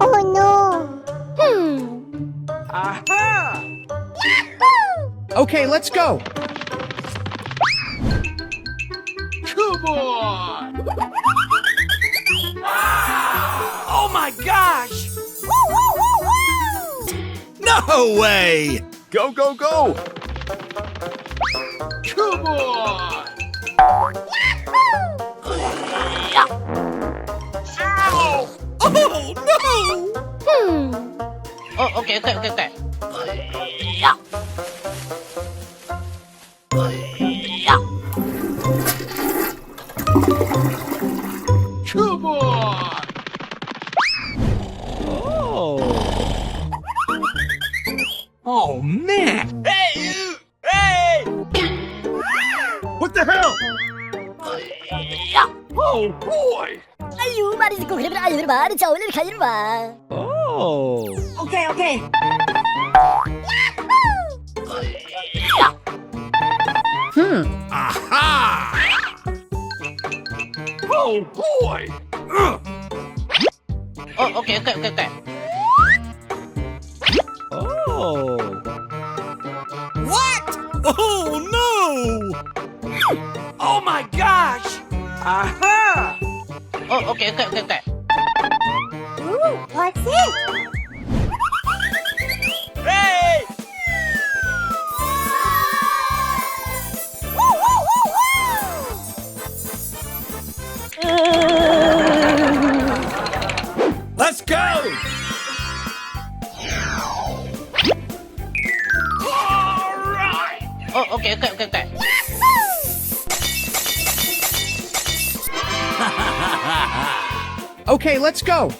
Oh no! Aha! Okay, let's go. Come on! Oh my gosh! No way! Go, go, go! Come on! Ow! Oh no! Oh, okay. Come on! Oh man! Hey, you! Hey! What the hell? Oh boy! 아유 말이 듣고 그러면 아유 봐. 자 오늘 가지로 봐. Oh! 오케이. Aha! Oh boy! Oh, okay. Oh! What? Oh no! Oh my gosh! Aha! Oh, okay. Ooh, what's it? Hey! Let's go! All right! Oh, okay. Okay, let's go.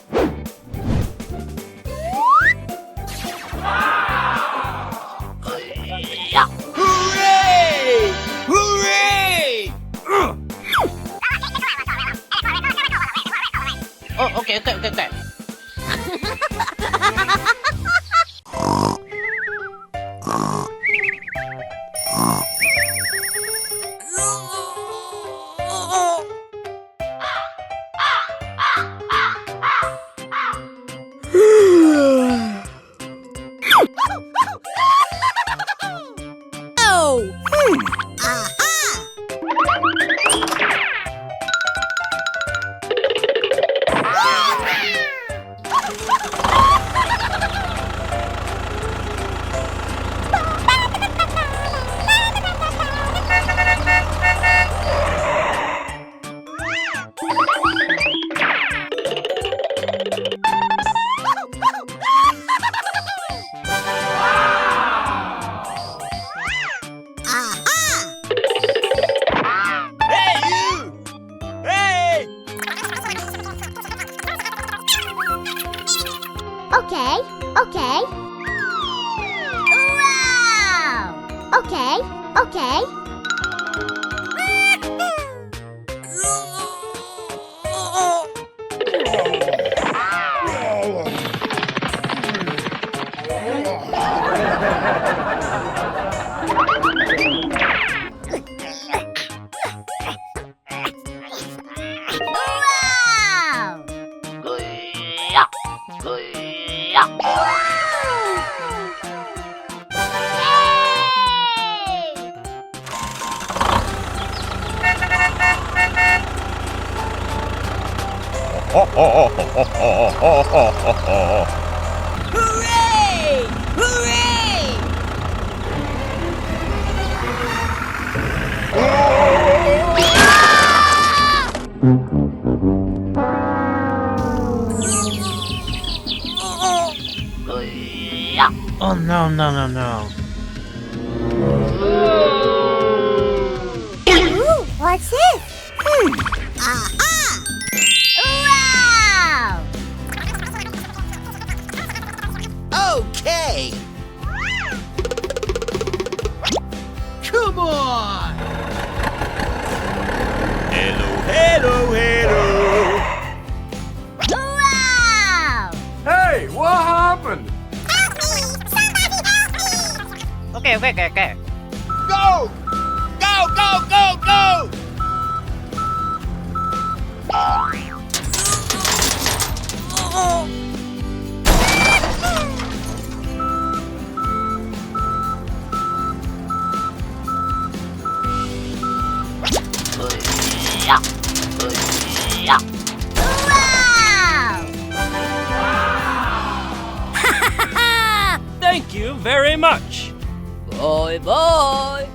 Hooray! Hooray! Oh, okay. Hey, you! Hey! Okay. Wow! Okay. Wow! Hooray! Hooray! Oh, no. Ooh, what's this? Aha! Wow! Okay! Come on! okay. Go! Go, go, go, go! Thank you very much. Bye bye.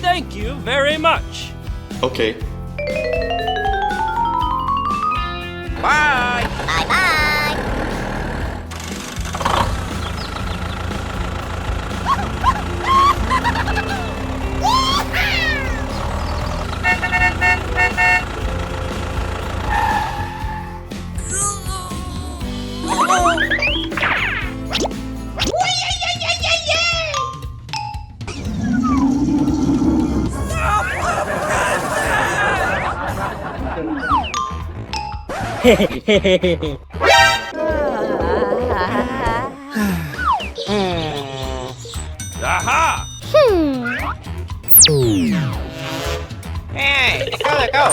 Thank you very much. Okay. Bye! Bye bye. Aha! Hey, let go.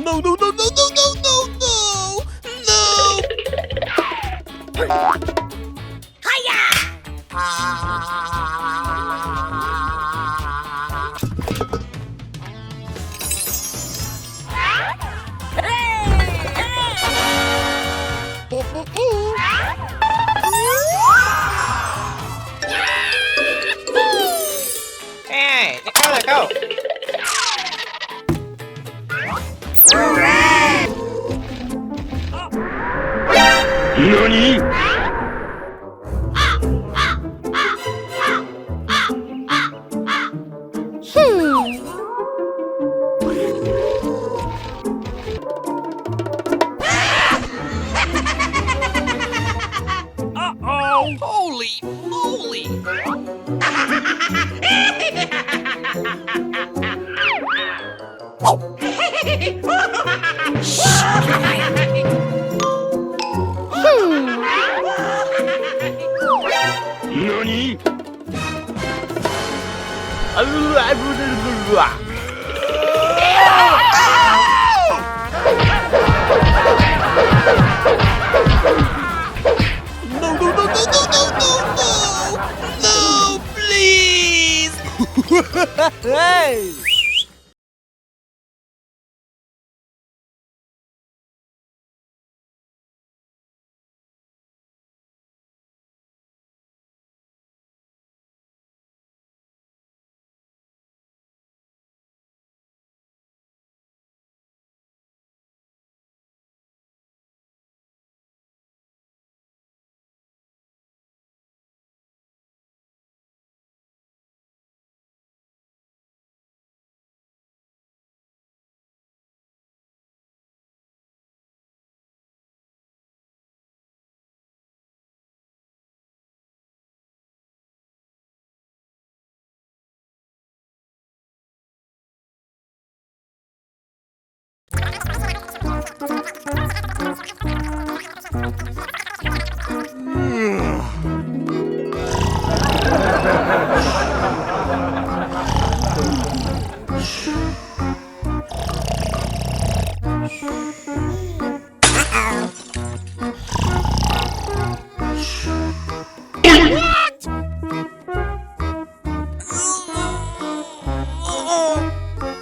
No, no, no, no, no, no, no, no! Hey, let go. Uh-oh. Holy moly. No, no, no, no, no, no, no, no! No, please! Hey!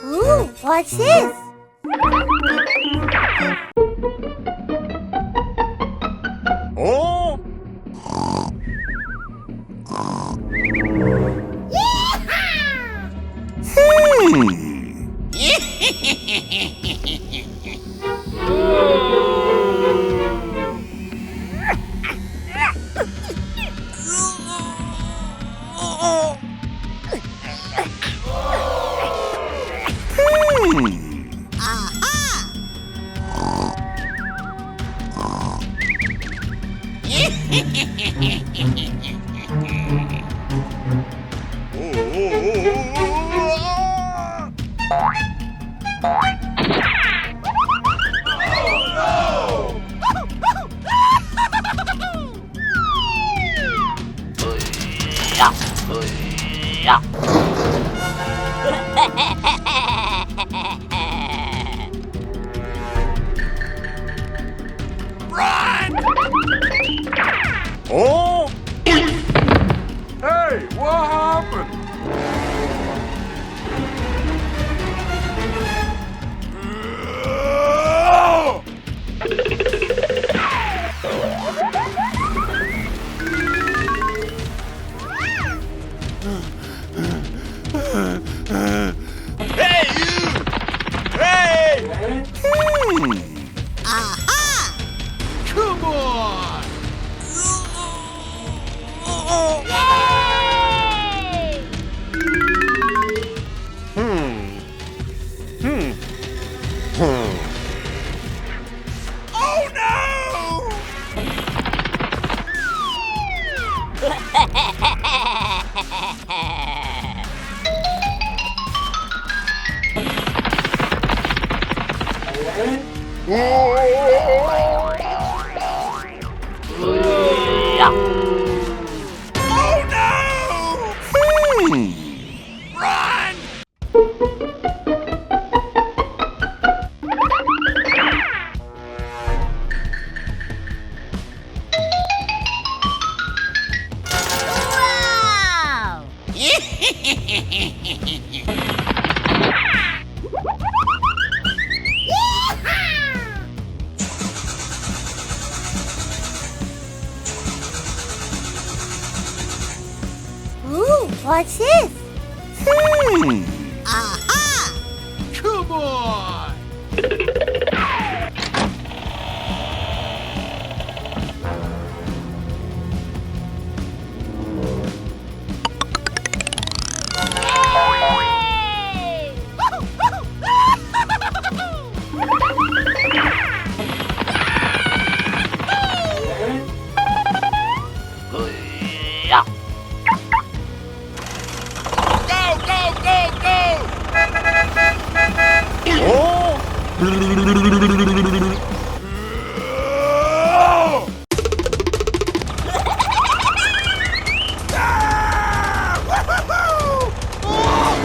Ooh, what's this? Oh! Hey, what happened? Hey, you! Hey! Aha! Come on! Oh no! Oh no! Run! Wow! Ooh, what's this? Aha! Come on! Go, go, go, go! Oh! Ah! Woo-hoo-hoo! Oh!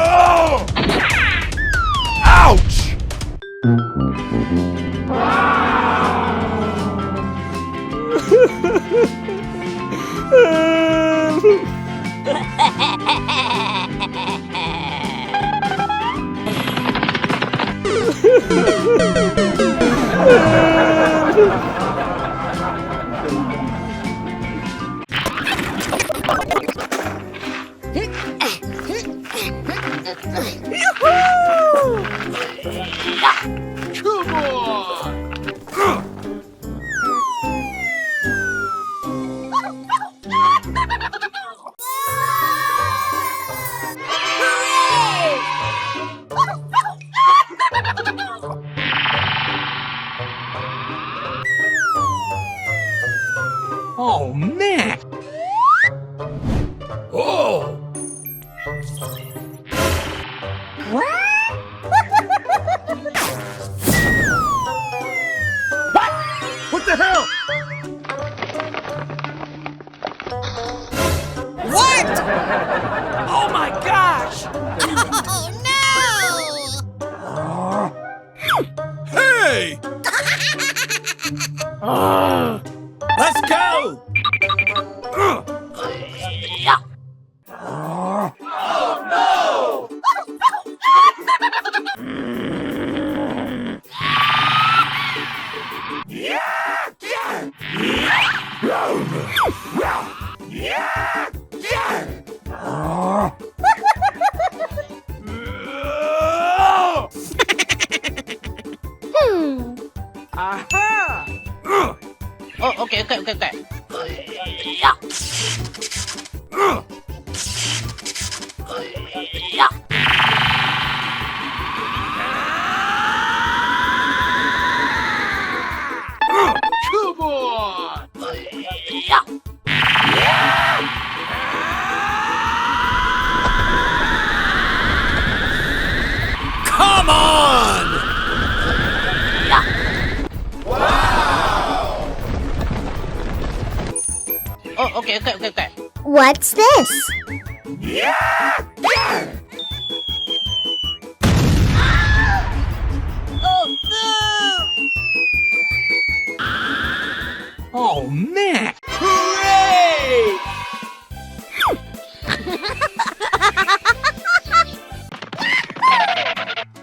Oh! Ouch! Come on! Oh, man! Oh! What the hell? What? Oh my gosh! Oh no! Hey! Let's go! Aha! Oh, okay. Okay. What's this? Oh, man. Hooray!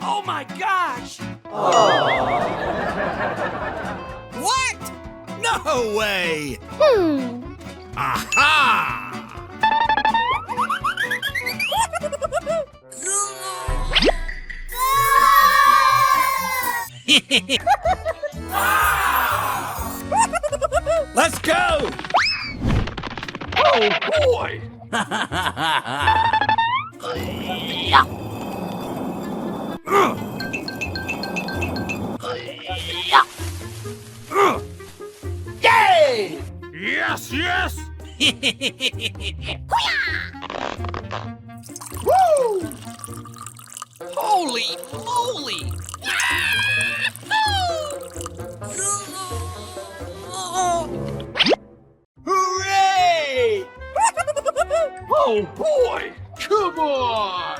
Oh my gosh! What? No way! Hmm. Aha! Let's go! Oh boy! Yay! Yes, yes! Woo! Holy moly! Hooray! Oh boy! Come on!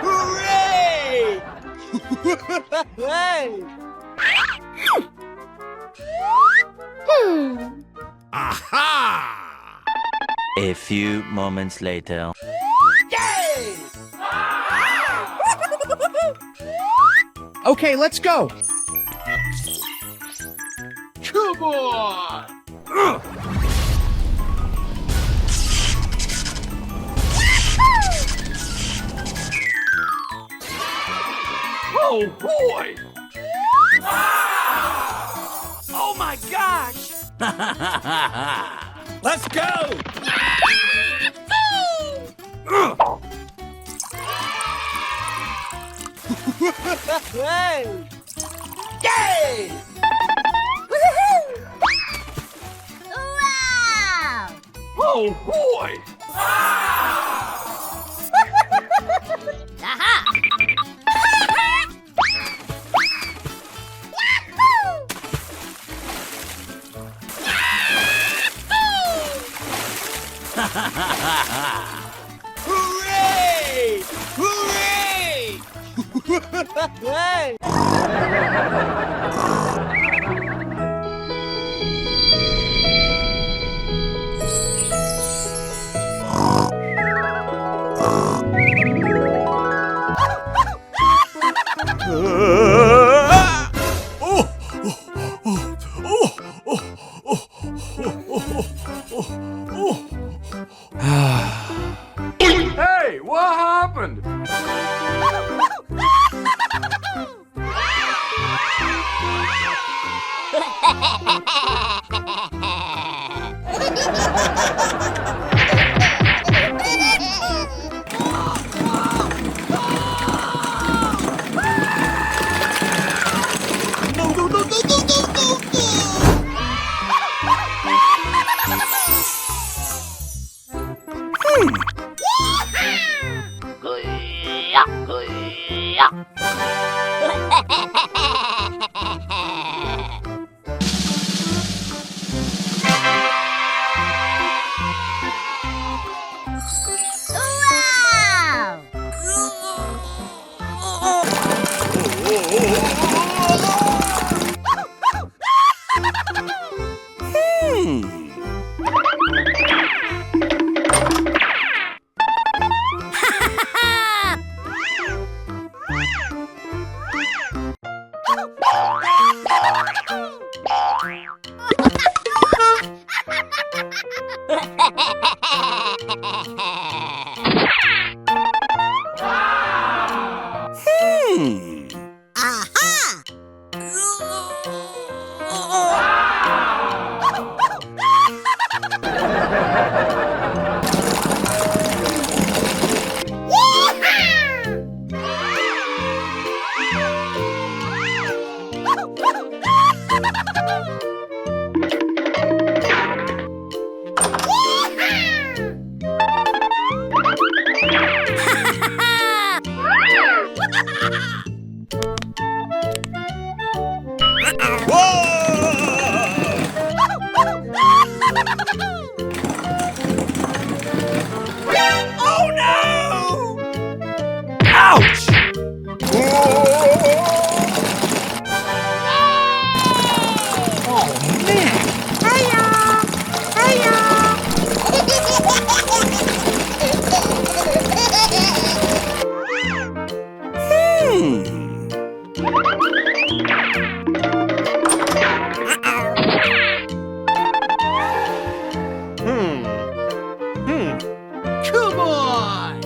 Hooray! Hey! Hmm. Aha! A few moments later. Yay! Okay, let's go. Come on! Oh boy! Oh my gosh! Let's go! Hey! Yay! Wow! Oh boy! Aha! Hooray! Hooray! Hey! Hey, what happened? No, no, no, no, no, no, no, no! Wow! Aha! Yeehaw! Oh no! Ouch! Oh, man! Come on!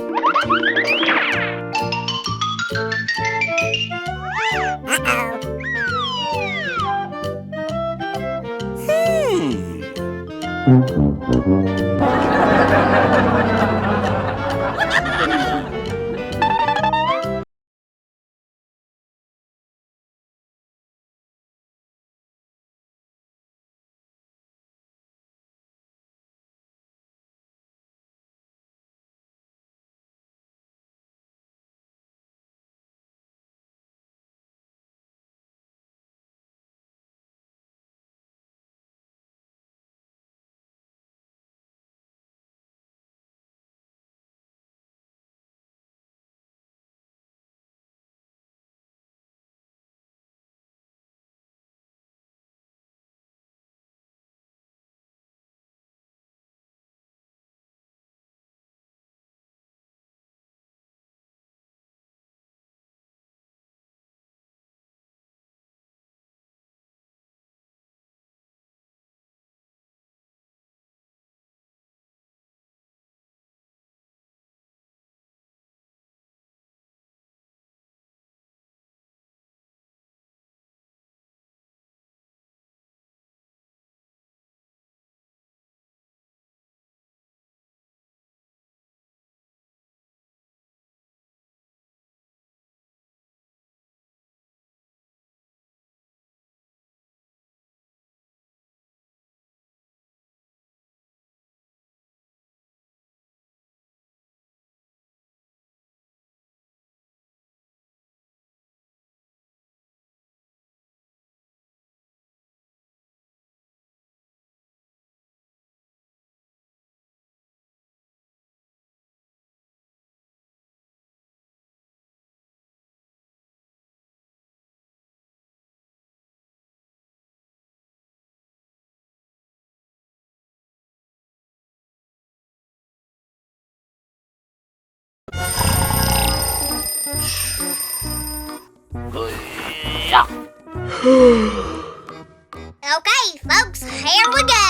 Okay, folks, here we go.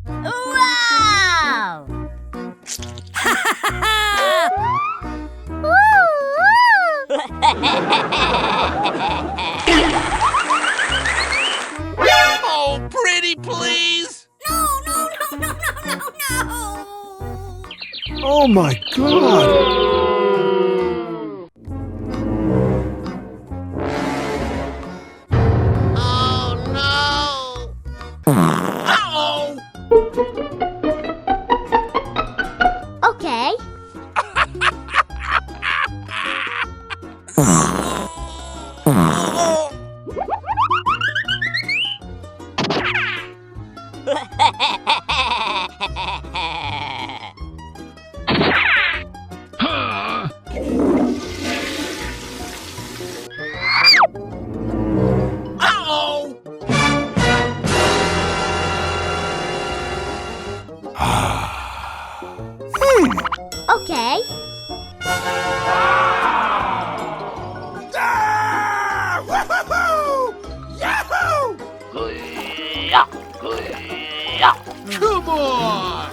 Wow! Oh, pretty please! No, no, no, no, no, no, no! Oh my God! Oh no! Uh-oh! Okay. Uh-oh! Okay. Ah! Woo-hoo-hoo! Yahoo! Come on!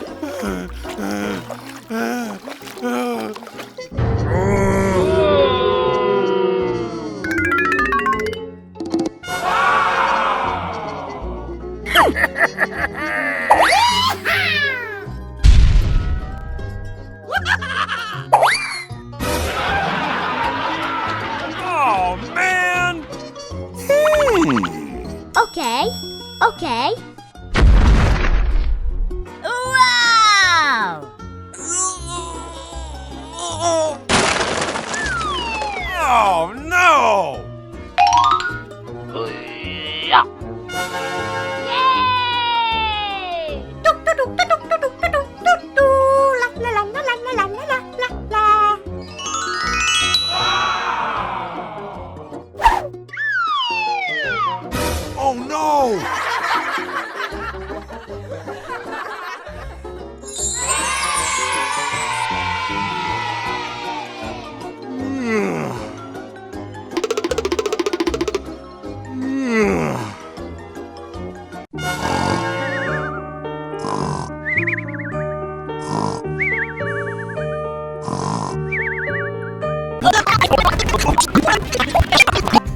Oh, man! Okay. Okay. Wow! Oh no! Oh no!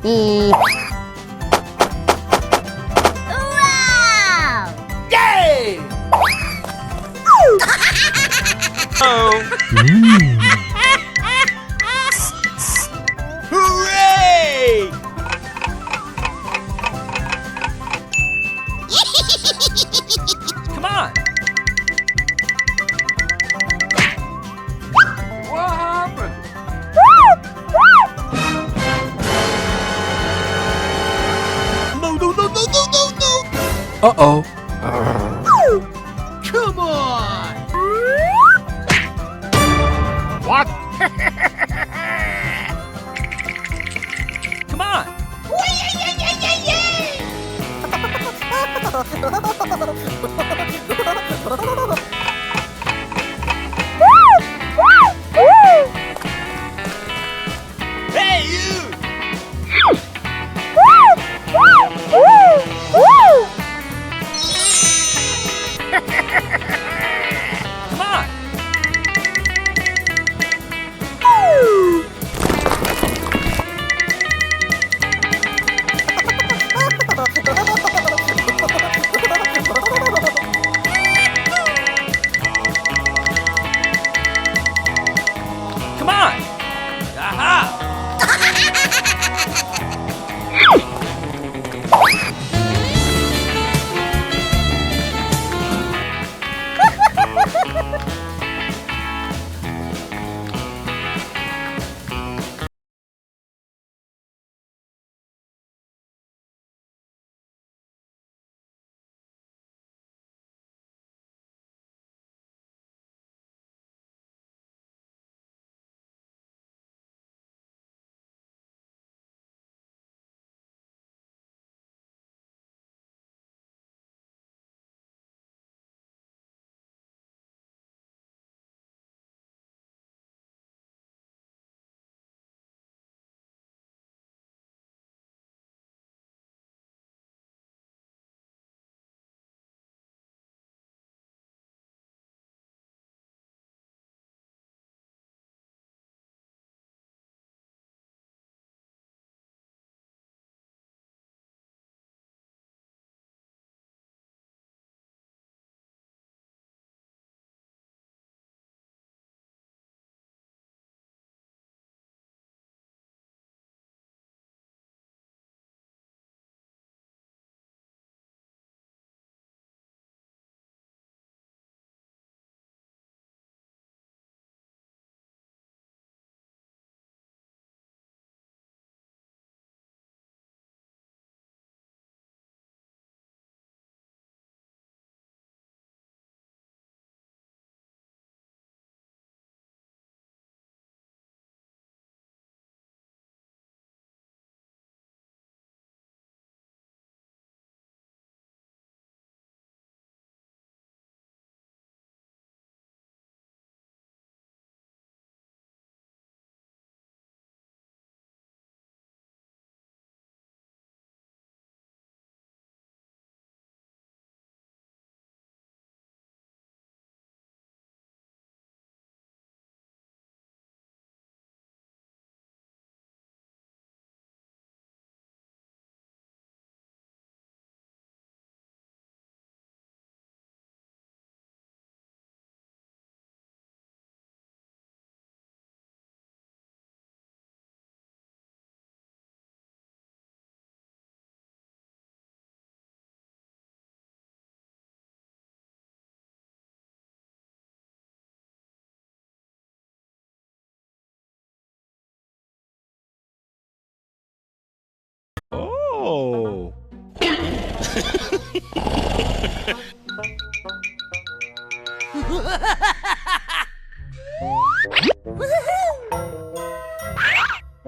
우와! Yay! Hooray! Come on! What happened? No, no, no, no, no, no, no! Uh-oh. Come on! What? Come on! Hey, you! Come on!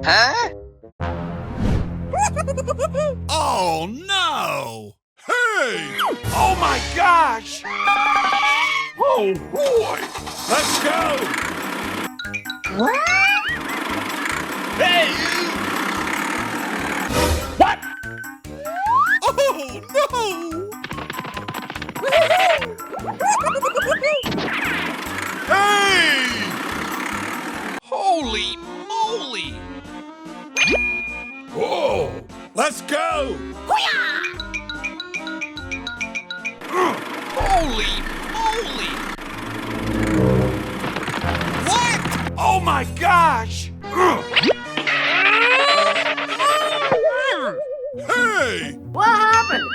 Huh? Oh no! Hey! Oh my gosh! Oh boy! Let's go! Hey! What? Oh no! Hey! Holy moly! Whoa! Let's go! Holy moly! What? Oh my gosh! Hey! What happened?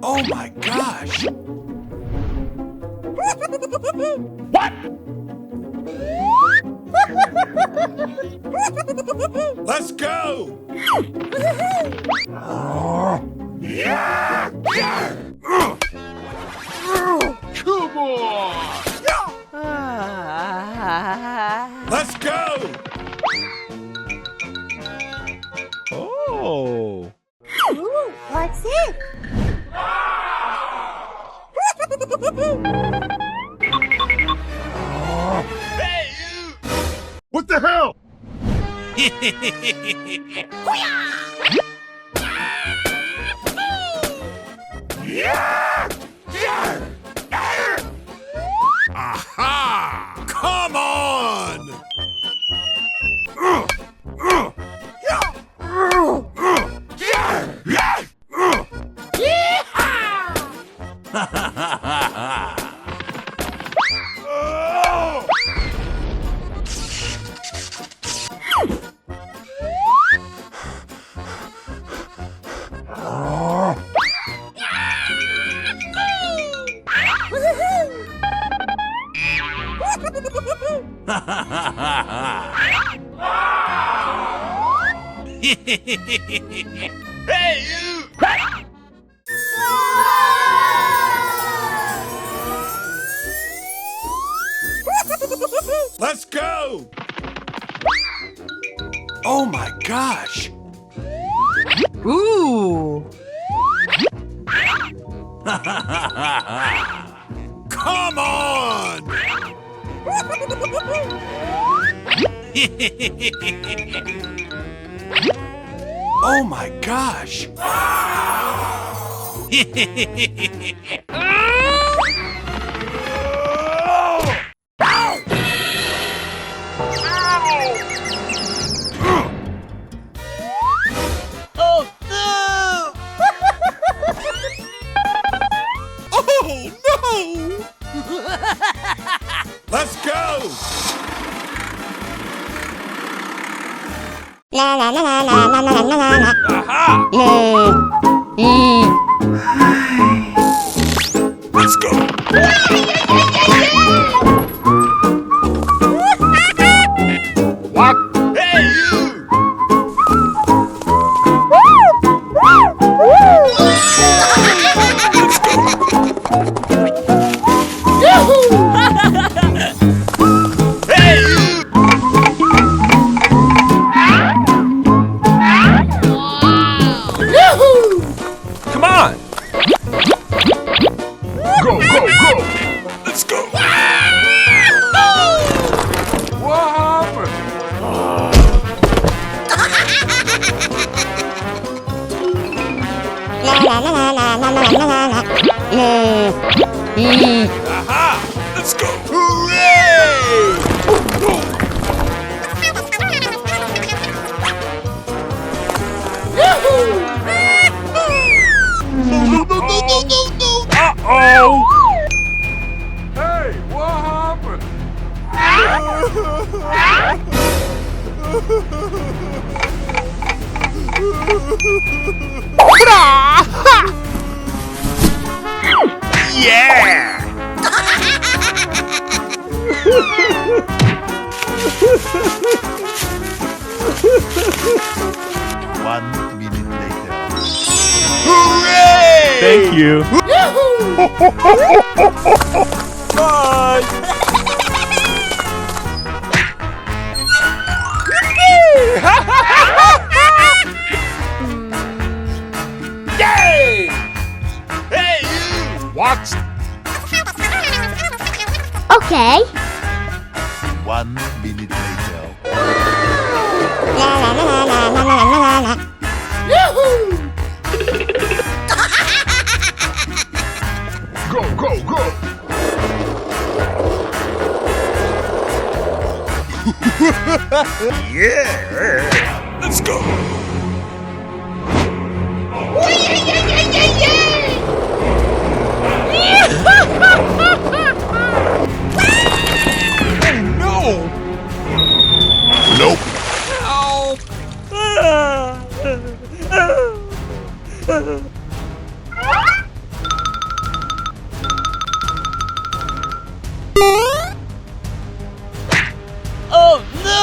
Oh my gosh! What? Let's go! Come on! Let's go! Oh! Ooh, what's it? What the hell? Aha! Come on! Hey, you! Let's go! Oh my gosh! Ooh. Come on! Oh my gosh! Oh no! Let's go! Aha! Let's go! What? Hey, you! Hey, you! Come on! Go, go, go! Let's go! What happened? Aha! Let's go! Hooray! No, no, no, no, no, no! Uh-oh! Hey, what happened? Yeah! One minute later. Hooray! Thank you. Bye. Okay. 1 minute later. Go, go, go! Yeah! Let's go. No! Nope. Help! Oh no!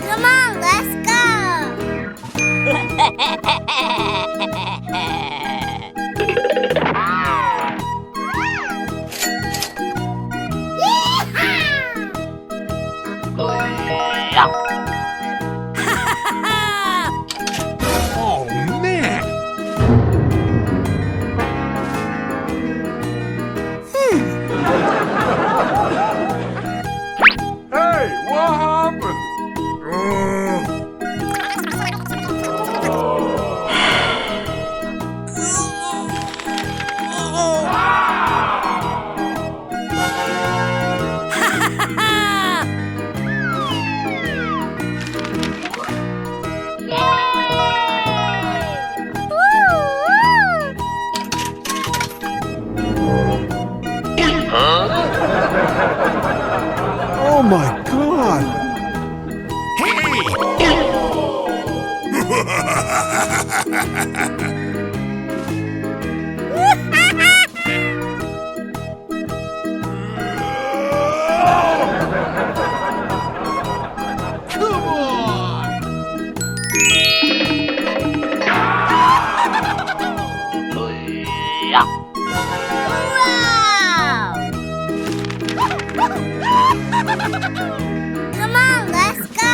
Come on, let's go. Oh, man! Hey, what happened? Oh my god! Wow! Come on, let's go.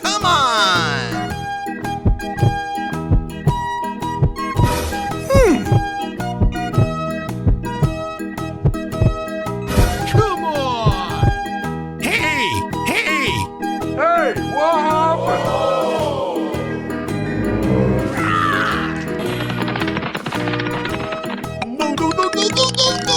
Come on! Come on! Hey! Hey! Hey, what happened? No, no, no, no, no, no, no, no!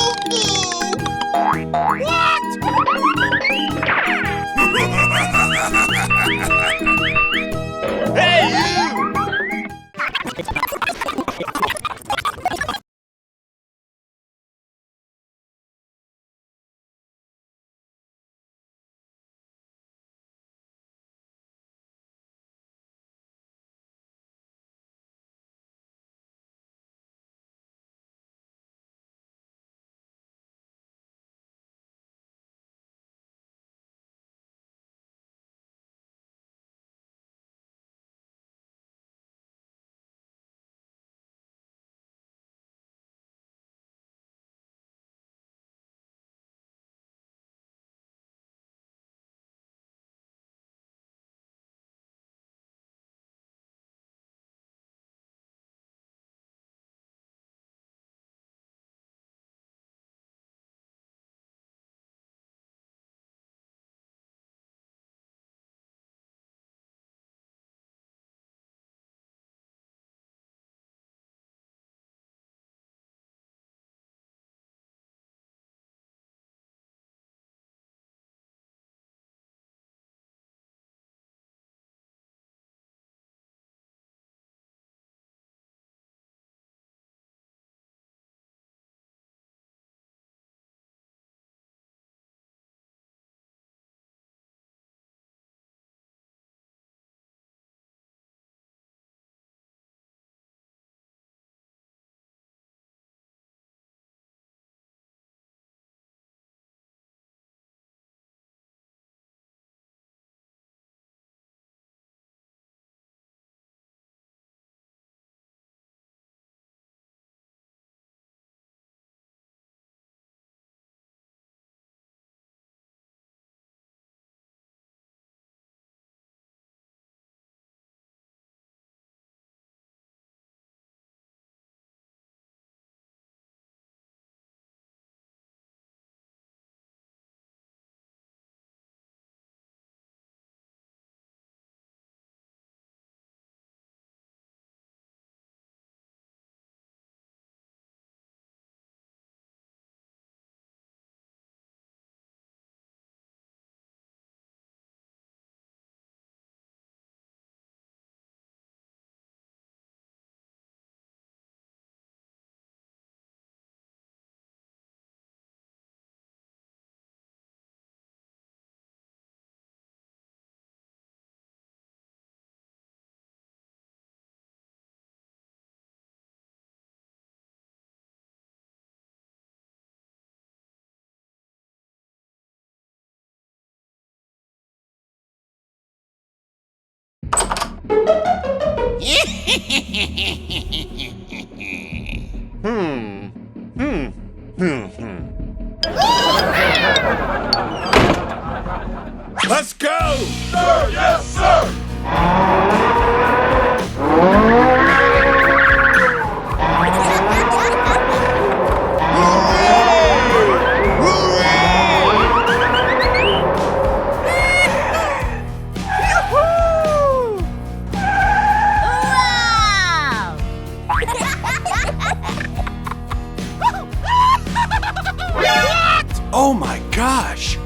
Let's go! Sir, yes, sir. Wow! Oh my gosh!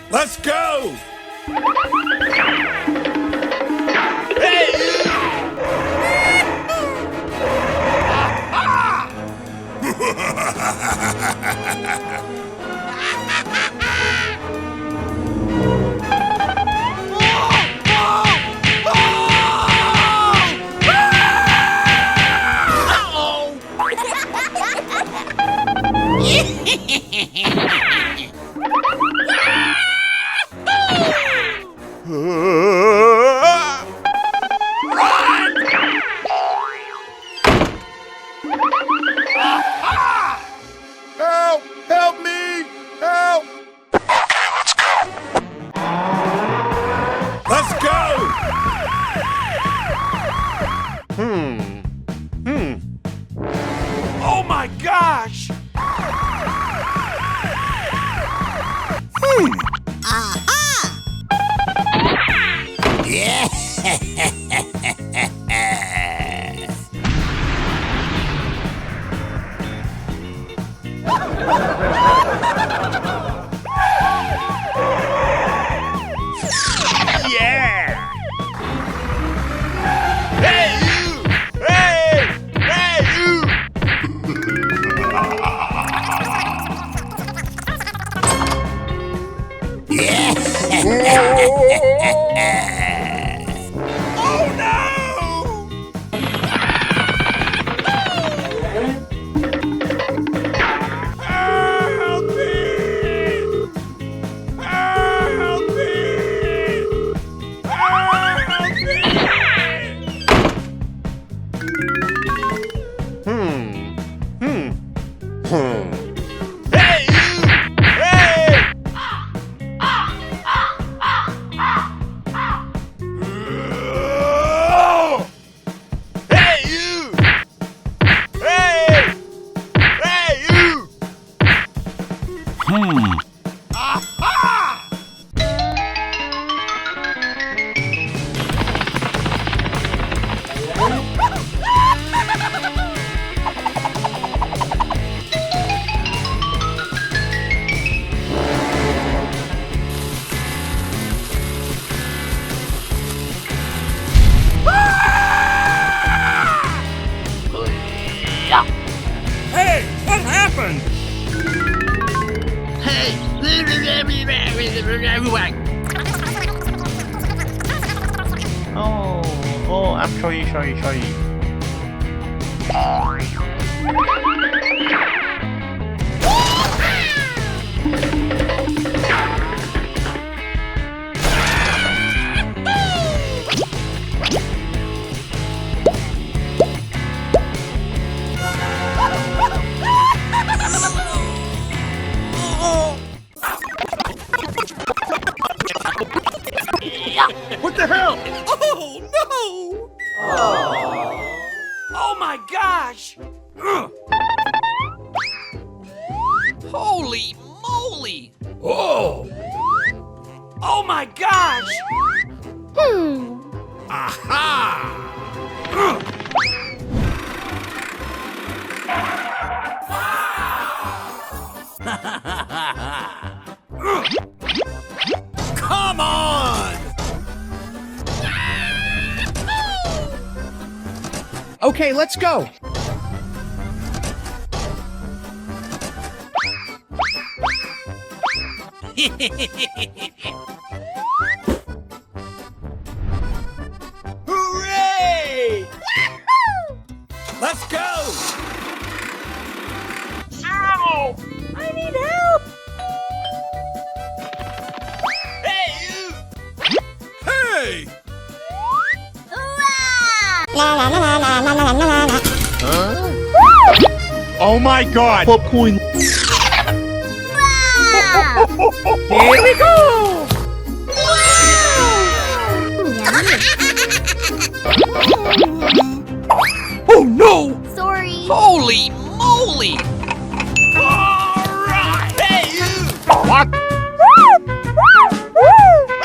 Let's go! Help! Help me! Help! Let's go! Oh my gosh! Yeah! Hey you! Hey! Hey you! Oh no! Help me! Help me! Help me! Hey you! Hey! Hey you! Hey! Hey you! Aha! Hey, what happened? Oh, I'm sorry. What the hell? Oh no! Oh my gosh! Ugh. Holy moly! Oh! Oh my gosh! Aha! Ugh. Ugh. Come on! Okay, let's go. Hooray! Let's go! Ow! I need help! Hey, you! Oh my god! Popcorn. Here we go! Oh no! Sorry. Holy moly! Alright! Hey, you! What?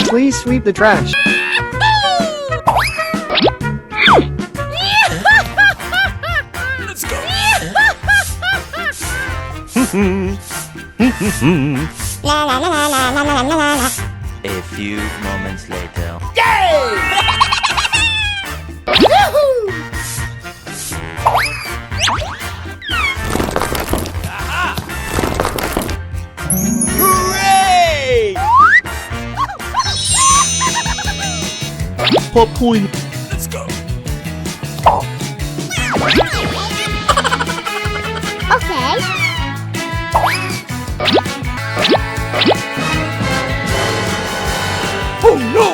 Please sweep the trash. Let's go! A few moments later. Hooray! Popcorn. Let's go! Okay. Oh no!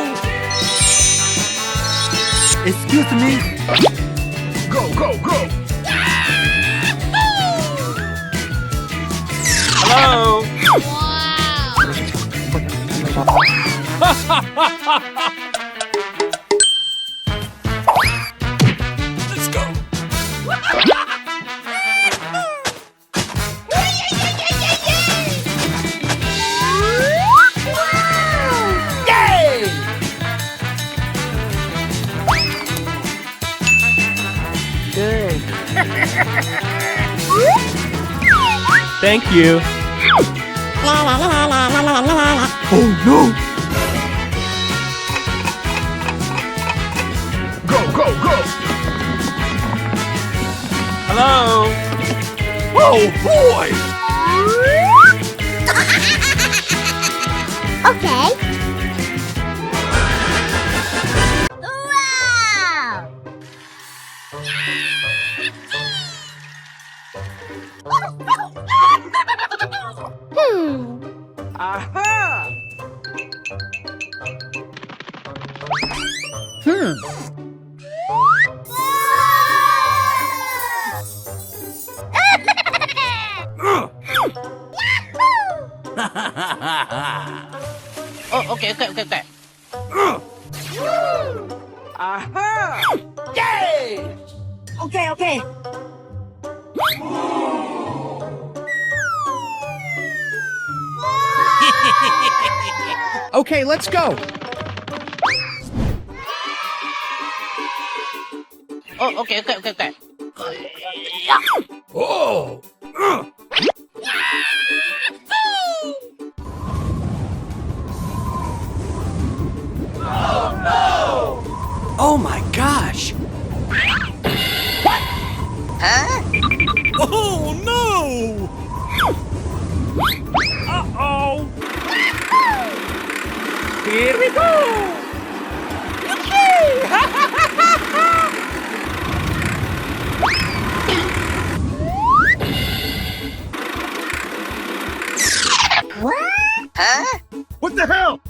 Excuse me. Go, go, go! Hello? Let's go! Yay! Good. Thank you. Oh no. Go, go, go! Hello? Oh boy! Okay. Wow! Hmm. Aha! Oh, okay. Aha! Yay! Okay. Okay, let's go. Oh, okay. Oh! Oh my gosh! Huh? Oh no! Uh-oh! Here we go! Huh? What the hell?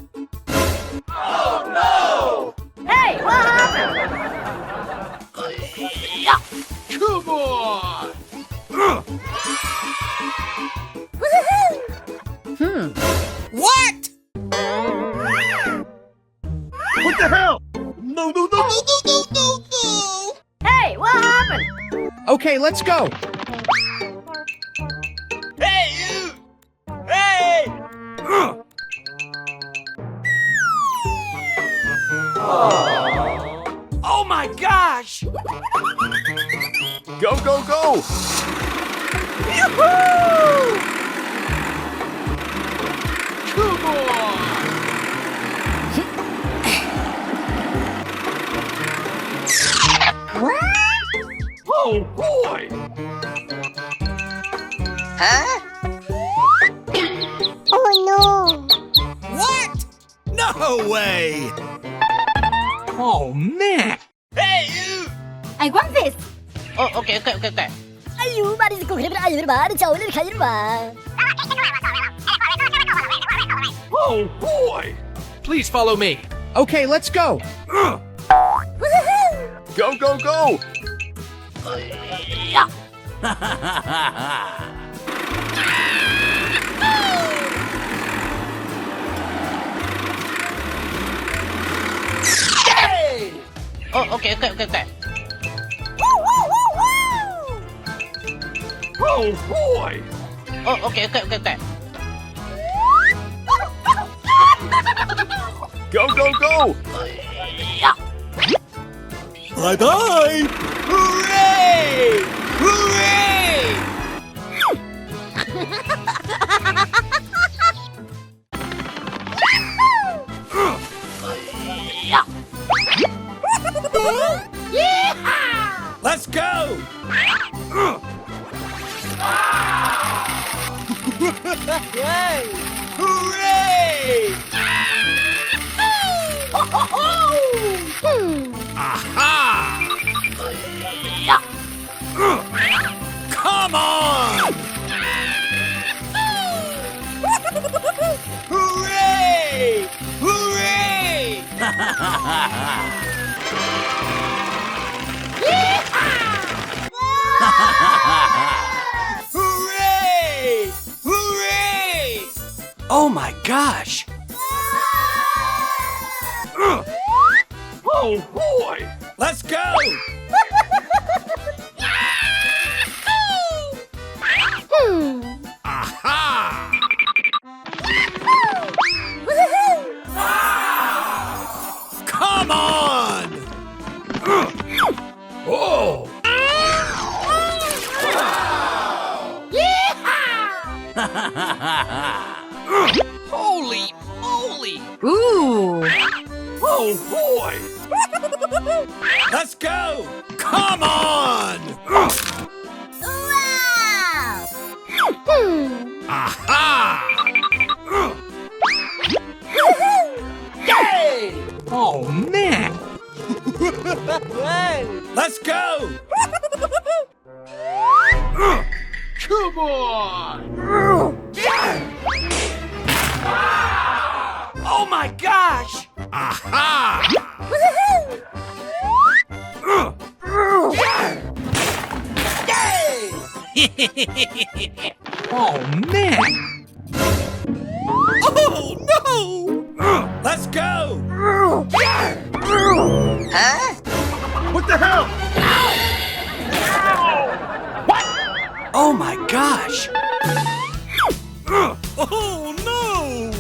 Hey, what happened? Come on! What? What the hell? No, no, no, no, no, no, no, no! Hey, what happened? Okay, let's go. Hey, you! Hey! Oh my gosh! Go, go, go! Yoo-hoo! Come on! Oh boy! Huh? Oh What? No way! Oh man! Hey you! no! I want this! Oh, okay. 아유, 말이 듣고 그러면 아유, 말이죠. 오늘 가지는 마. Oh boy! Please follow me. Okay, let's go. 우후후! Go, go, go! Oh, okay, okay, okay, okay. Oh boy! Oh, okay, okay, okay, okay. Go, go, go! Bye-bye! Hooray! Hooray! Let's go! Hooray! Aha! Come on! Hooray! Hooray! Hooray! Hooray! Oh my gosh! Oh boy! Let's go! Aha! Come on! Oh! Holy moly! Ooh! Oh boy! Let's go! Come on! Aha! Oh man! Let's go! Come on! Oh my gosh! Aha! Oh man! Oh no! Let's go! Huh? What the hell? Oh my gosh! Oh no!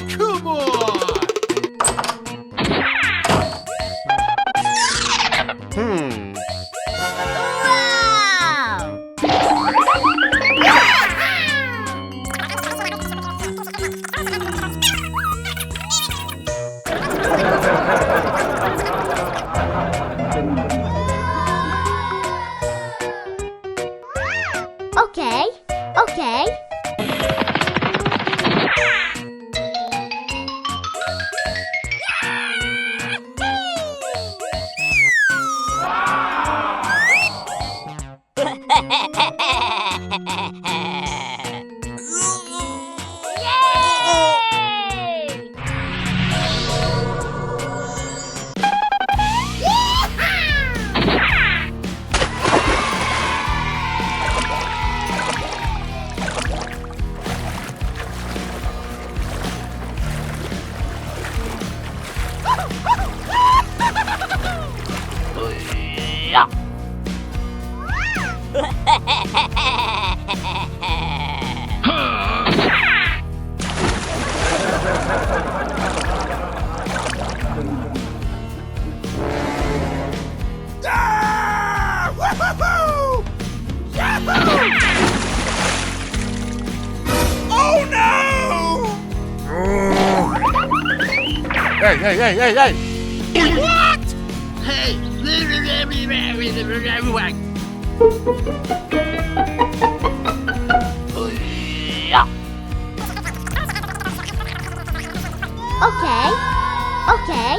Come on! Wow! Okay, okay. Yay! Ah! Woo-hoo-hoo! Yahoo! Oh no! Hey, hey, hey, hey, hey! What? Hey! Okay, okay.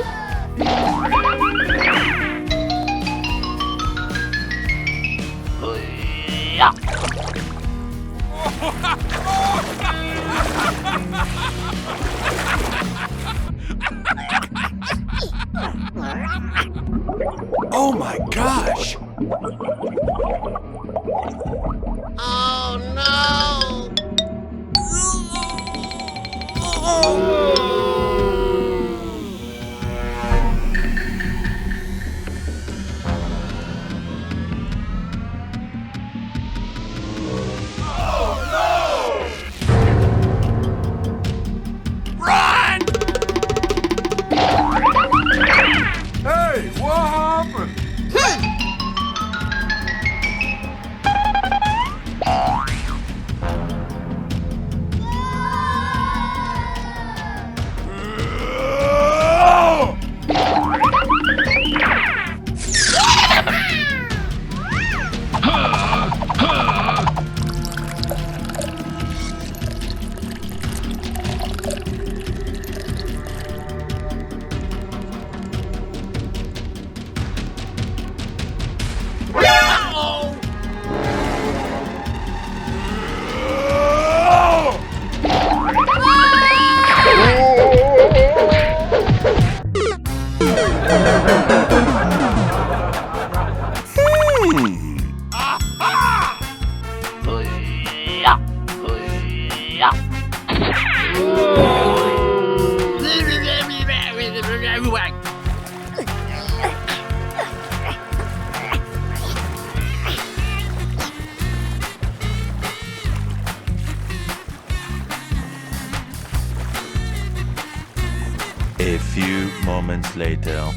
Oh my gosh! Oh no! Hey, what happened? A few moments later.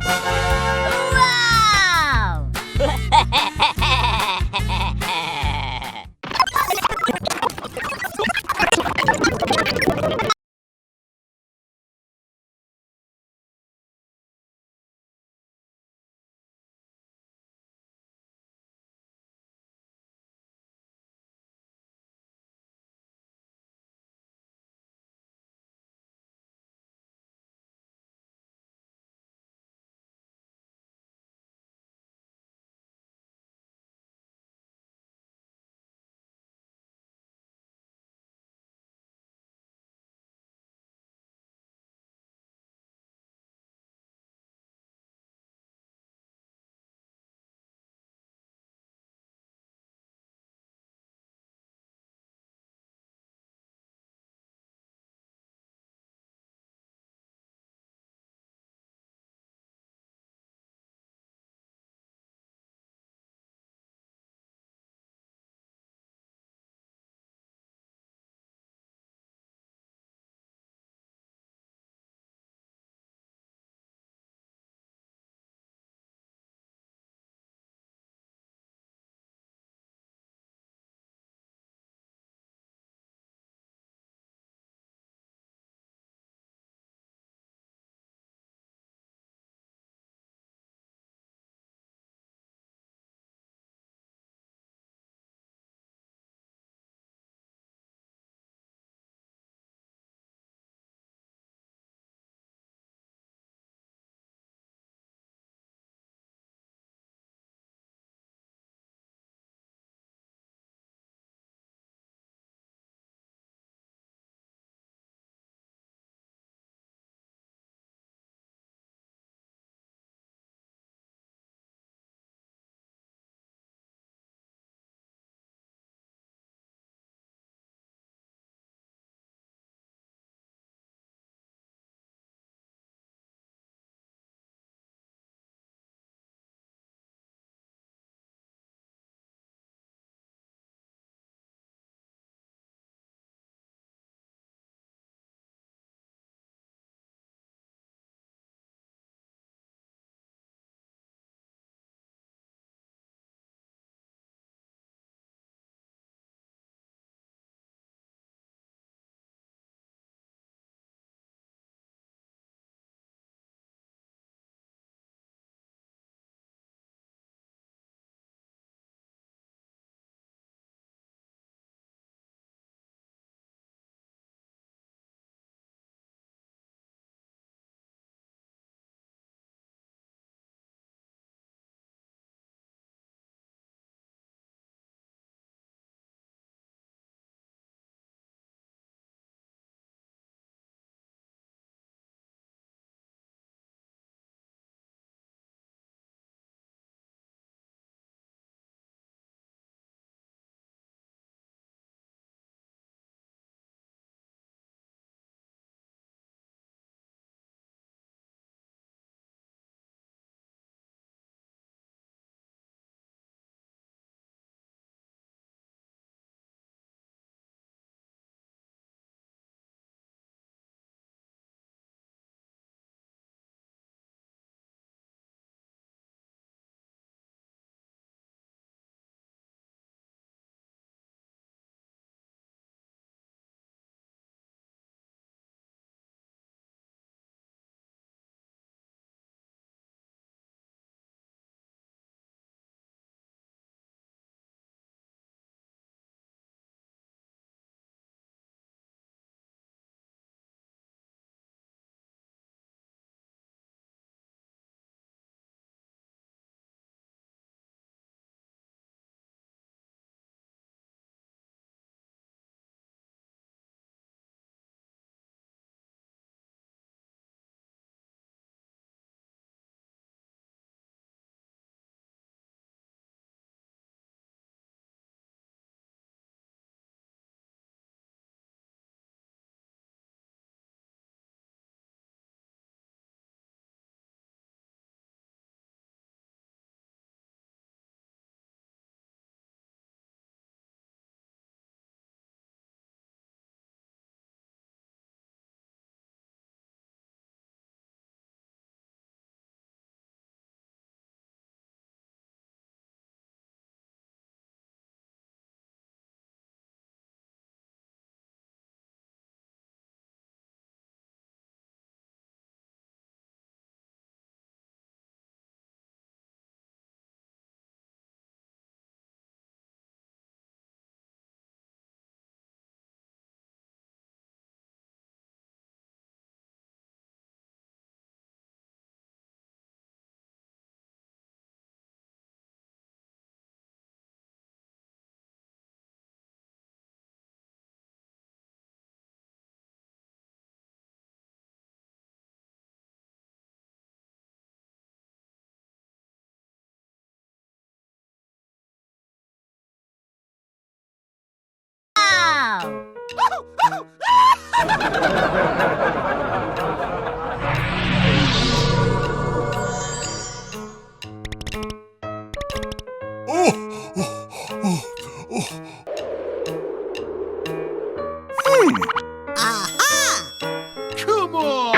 Come on!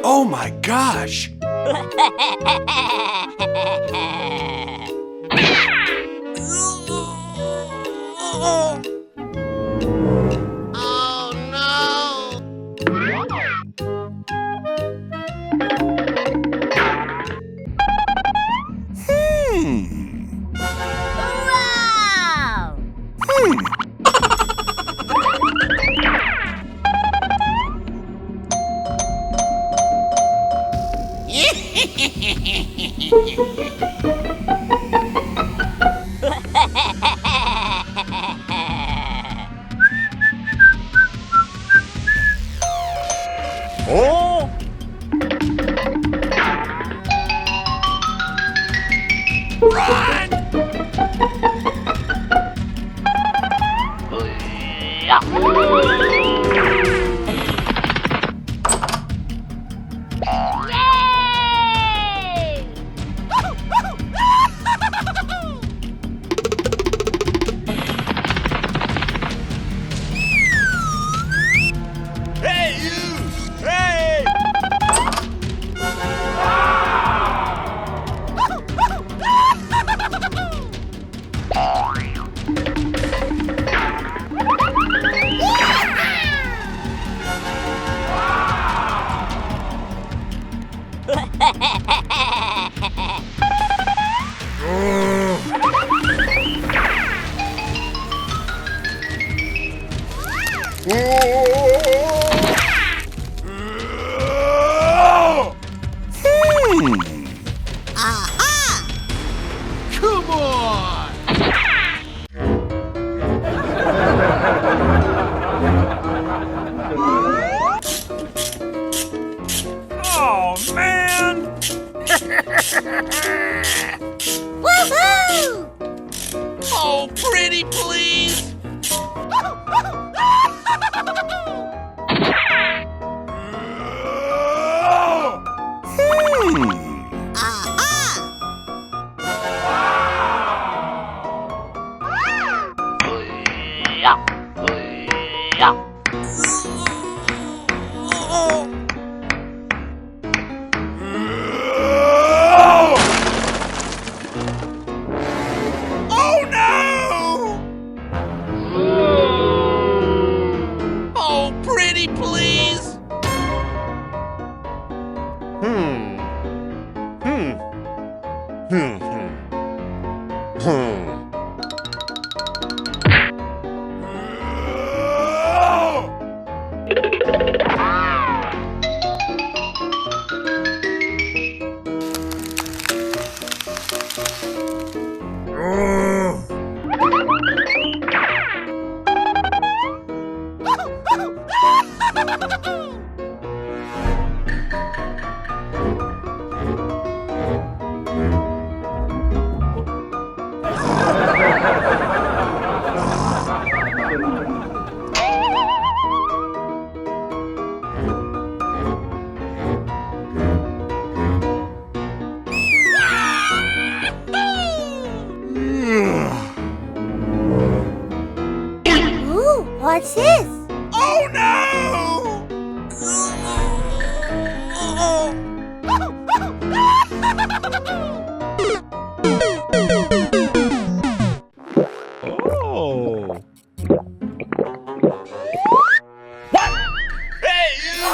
Oh my gosh! Oh no! Wow! Oh! Yay! Hey, you! Hey! Come on! Oh, man! Woohoo! Oh, pretty please! Oh, no! Oh, pretty please! Ooh, what's this? Oh, no! Oh! Hey, you!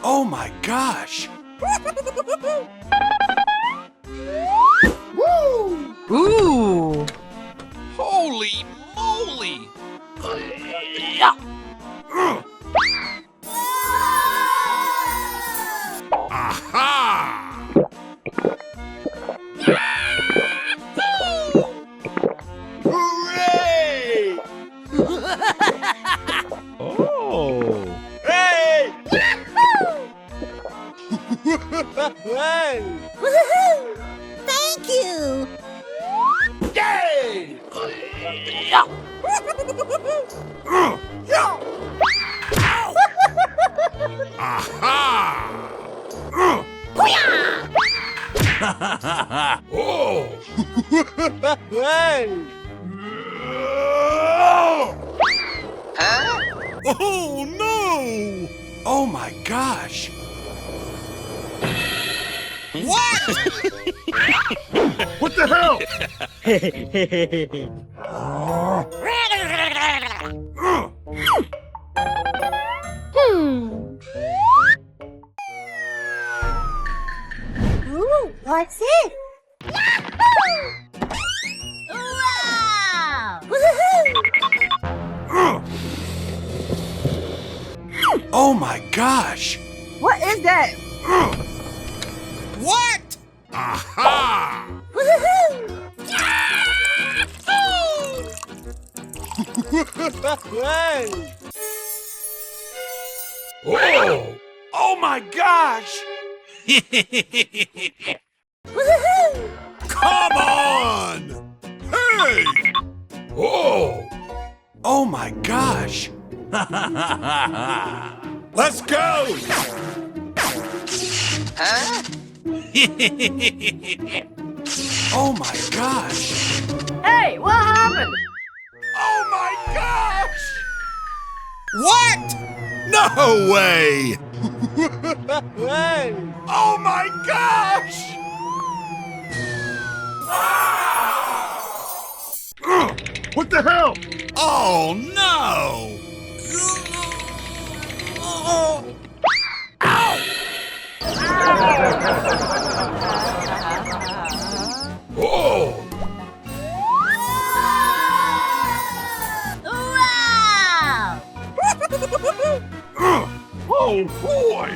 Oh my gosh! Ooh! Holy moly! Aha! Hooray! Oh! Hey! Woohoo! Thank you. Yay! Aha! Oh! Oh no! Oh my gosh! What the hell? Ooh, what's it? Wow! Woohoo! Oh my gosh! What is that? What? Aha! Woohoo! Oh! Oh my gosh! Woohoo! Come on! Hey! Oh! Oh my gosh! Let's go! Oh my gosh! Hey, what happened? Oh my gosh! What? No way! Oh my gosh! What the hell? Oh no! Oh! Wow! Oh boy!